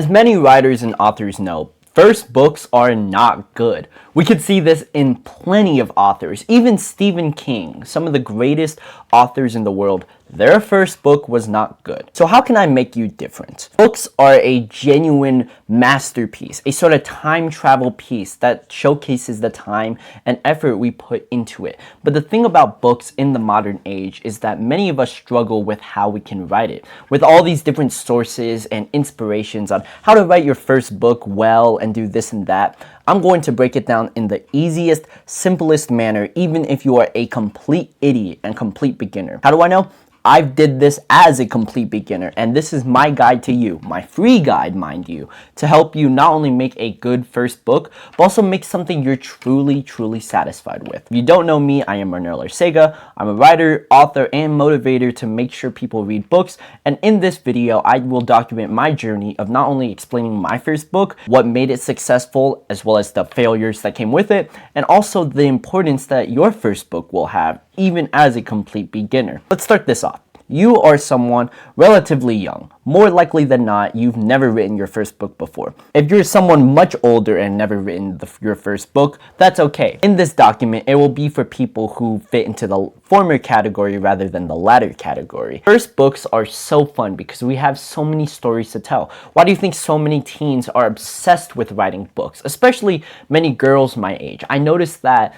As many writers and authors know, first books are not good. We could see this in plenty of authors, even Stephen King, some of the greatest authors in the world. Their first book was not good. So how can I make you different? Books are a genuine masterpiece, a sort of time travel piece that showcases the time and effort we put into it. But the thing about books in the modern age is that many of us struggle with how we can write it. With all these different sources and inspirations on how to write your first book well and do this and that, I'm going to break it down in the easiest, simplest manner, even if you are a complete idiot and complete beginner. How do I know? I did this as a complete beginner, and this is my guide to you, my free guide, mind you, to help you not only make a good first book, but also make something you're truly satisfied with. If you don't know me, I am Arnel Arcega. I'm a writer, author, and motivator to make sure people read books, and in this video, I will document my journey of not only explaining my first book, what made it successful, as well as the failures that came with it, and also the importance that your first book will have, even as a complete beginner. Let's start this off. You are someone relatively young. More likely than not, you've never written your first book before. If you're someone much older and never written your first book, that's okay. In this document, it will be for people who fit into the former category rather than the latter category. First books are so fun because we have so many stories to tell. Why do you think so many teens are obsessed with writing books, especially many girls my age? I noticed that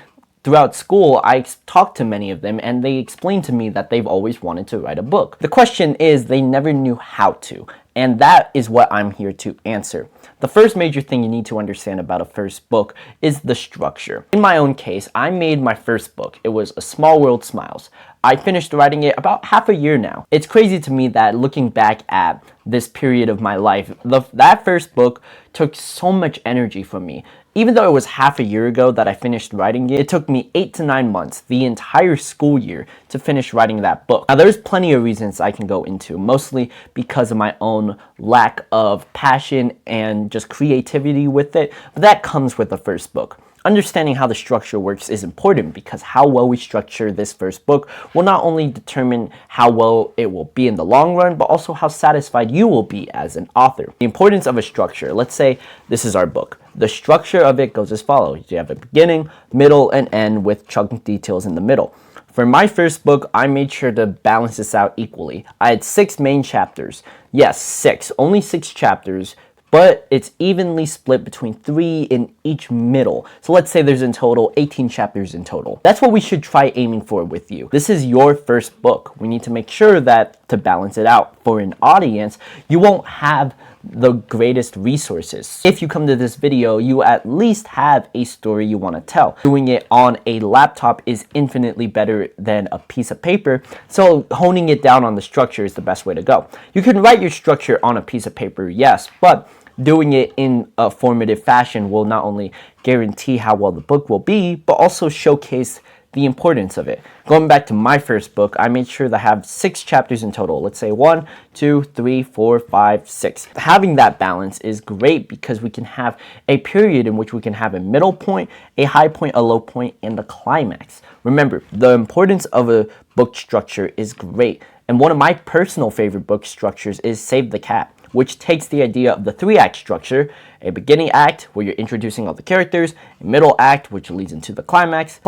throughout school, I talked to many of them and they explained to me that they've always wanted to write a book. The question is, they never knew how to, and that is what I'm here to answer. The first major thing you need to understand about a first book is the structure. In my own case, I made my first book. It was A Small World Smiles. I finished writing it about half a year now. It's crazy to me that looking back at this period of my life, that first book took so much energy from me. Even though it was half a year ago that I finished writing it, it took me 8 to 9 months, the entire school year, to finish writing that book. Now, there's plenty of reasons I can go into, mostly because of my own lack of passion and just creativity with it, but that comes with the first book. Understanding how the structure works is important because how well we structure this first book will not only determine how well it will be in the long run, but also how satisfied you will be as an author. The importance of a structure. Let's say this is our book. The structure of it goes as follows. You have a beginning, middle, and end with chunk details in the middle. For my first book, I made sure to balance this out equally. I had 6 main chapters. Yes, 6. Only 6 chapters. But it's evenly split between 3 in each middle. So let's say there's in total 18 chapters in total. That's what we should try aiming for with you. This is your first book. We need to make sure that to balance it out. For an audience, you won't have the greatest resources. If you come to this video, you at least have a story you want to tell. Doing it on a laptop is infinitely better than a piece of paper, so honing it down on the structure is the best way to go. You can write your structure on a piece of paper, yes, but doing it in a formative fashion will not only guarantee how well the book will be, but also showcase the importance of it. Going back to my first book, I made sure to have 6 chapters in total. Let's say 1, 2, 3, 4, 5, 6. Having that balance is great because we can have a period in which we can have a middle point, a high point, a low point, and the climax. Remember, the importance of a book structure is great. And one of my personal favorite book structures is Save the Cat, which takes the idea of the 3-act structure, a beginning act where you're introducing all the characters, a middle act which leads into the climax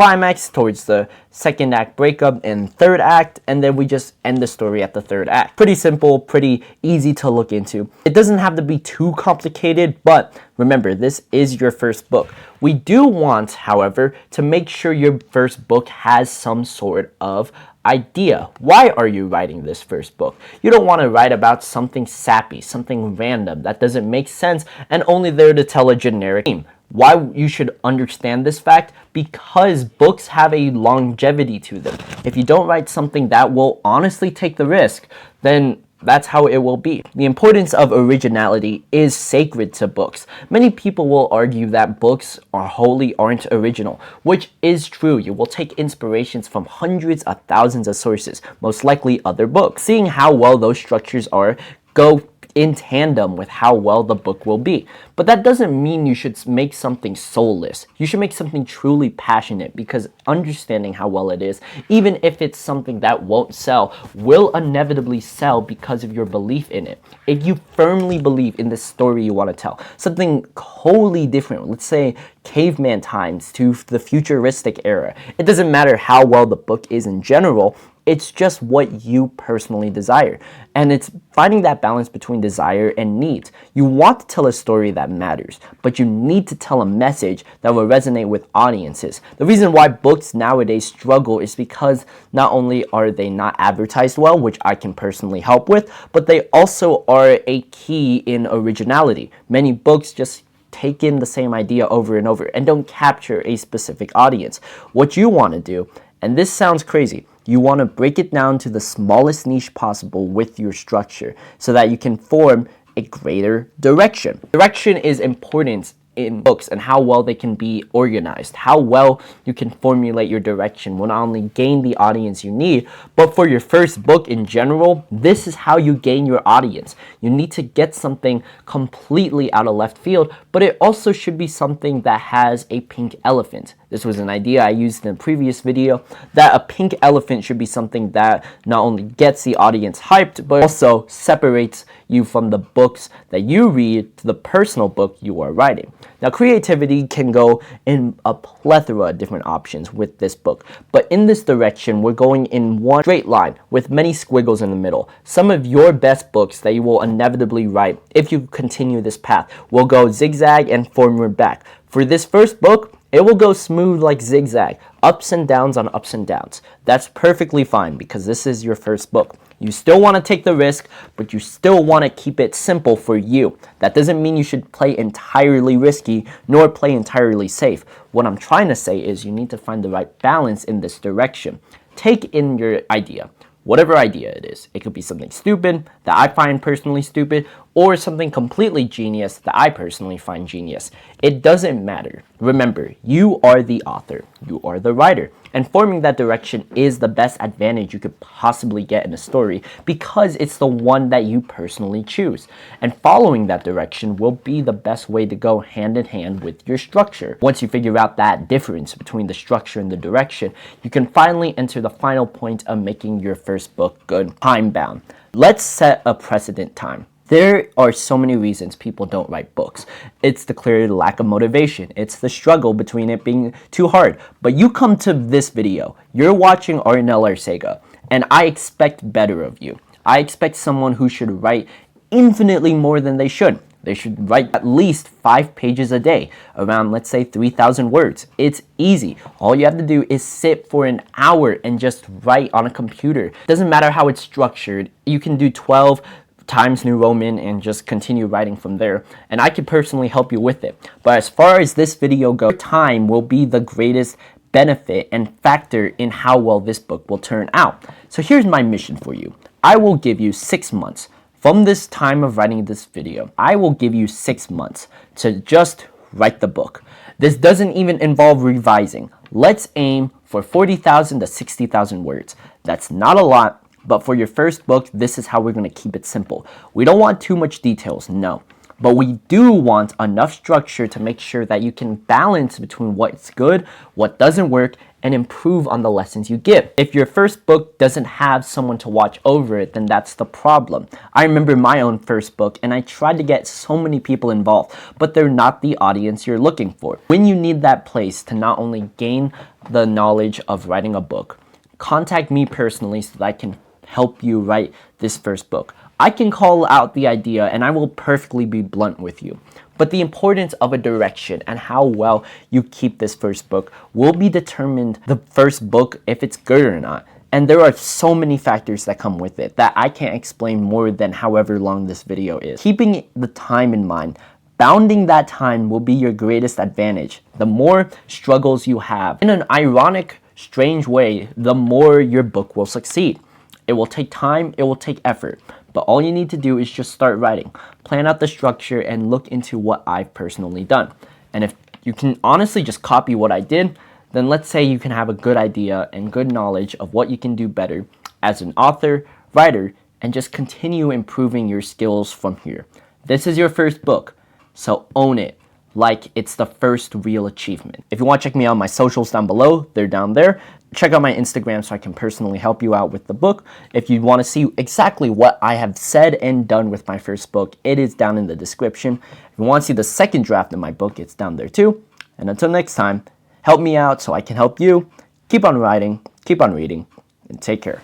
towards the 2nd act breakup, and 3rd act, and then we just end the story at the 3rd act. Pretty simple, pretty easy to look into. It doesn't have to be too complicated, but remember, this is your first book. We do want, however, to make sure your first book has some sort of idea. Why are you writing this first book? You don't want to write about something sappy, something random that doesn't make sense and only there to tell a generic theme. Why you should understand this fact? Because books have a longevity to them. If you don't write something that will honestly take the risk, then that's how it will be. The importance of originality is sacred to books. Many people will argue that books aren't original, which is true. You will take inspirations from hundreds of thousands of sources, most likely other books. Seeing how well those structures are, go in tandem with how well the book will be. But that doesn't mean you should make something soulless. You should make something truly passionate, because understanding how well it is, even if it's something that won't sell, will inevitably sell because of your belief in it. If you firmly believe in the story you want to tell, something wholly different, let's say caveman times to the futuristic era, it doesn't matter how well the book is in general. It's just what you personally desire. And it's finding that balance between desire and needs. You want to tell a story that matters, but you need to tell a message that will resonate with audiences. The reason why books nowadays struggle is because not only are they not advertised well, which I can personally help with, but they also are a key in originality. Many books just take in the same idea over and over and don't capture a specific audience. What you want to do, and this sounds crazy, you want to break it down to the smallest niche possible with your structure so that you can form a greater direction. Direction is important in books, and how well they can be organized. How well you can formulate your direction will not only gain the audience you need, but for your first book in general, this is how you gain your audience. You need to get something completely out of left field, but it also should be something that has a pink elephant. This was an idea I used in a previous video, that a pink elephant should be something that not only gets the audience hyped, but also separates you from the books that you read to the personal book you are writing. Now, creativity can go in a plethora of different options with this book, but in this direction, we're going in one straight line with many squiggles in the middle. Some of your best books that you will inevitably write, if you continue this path, will go zigzag and forward back. For this first book, it will go smooth like zigzag, ups and downs on ups and downs. That's perfectly fine because this is your first book. You still want to take the risk, but you still want to keep it simple for you. That doesn't mean you should play entirely risky, nor play entirely safe. What I'm trying to say is you need to find the right balance in this direction. Take in your idea. Whatever idea it is. It could be something stupid that I find personally stupid, or something completely genius that I personally find genius. It doesn't matter. Remember, you are the author. You are the writer. And forming that direction is the best advantage you could possibly get in a story because it's the one that you personally choose. And following that direction will be the best way to go hand in hand with your structure. Once you figure out that difference between the structure and the direction, you can finally enter the final point of making your first book good. Timebound. Let's set a precedent time. There are so many reasons people don't write books. It's the clear lack of motivation. It's the struggle between it being too hard. But you come to this video, you're watching Arnel Arcega, and I expect better of you. I expect someone who should write infinitely more than they should. They should write at least 5 pages a day, around, let's say, 3,000 words. It's easy. All you have to do is sit for an hour and just write on a computer. Doesn't matter how it's structured. You can do 12 Times New Roman and just continue writing from there, and I could personally help you with it. But as far as this video goes, time will be the greatest benefit and factor in how well this book will turn out. So here's my mission for you. I will give you 6 months. From this time of writing this video, I will give you 6 months to just write the book. This doesn't even involve revising. Let's aim for 40,000 to 60,000 words. That's not a lot. But for your first book, this is how we're going to keep it simple. We don't want too much details, no. But we do want enough structure to make sure that you can balance between what's good, what doesn't work, and improve on the lessons you give. If your first book doesn't have someone to watch over it, then that's the problem. I remember my own first book, and I tried to get so many people involved, but they're not the audience you're looking for. When you need that place to not only gain the knowledge of writing a book, contact me personally so that I can help you write this first book. I can call out the idea and I will perfectly be blunt with you. But the importance of a direction and how well you keep this first book will be determined the first book if it's good or not. And there are so many factors that come with it that I can't explain more than however long this video is. Keeping the time in mind, bounding that time will be your greatest advantage. The more struggles you have, in an ironic, strange way, the more your book will succeed. It will take time, it will take effort, but all you need to do is just start writing, plan out the structure, and look into what I've personally done. And if you can honestly just copy what I did, then let's say you can have a good idea and good knowledge of what you can do better as an author, writer, and just continue improving your skills from here. This is your first book, so own it like it's the first real achievement. If you want to check me out, my socials down below, they're down there. Check out my Instagram so I can personally help you out with the book. If you want to see exactly what I have said and done with my first book, it is down in the description. If you want to see the second draft of my book, it's down there too. And until next time, help me out so I can help you. Keep on writing, keep on reading, and take care.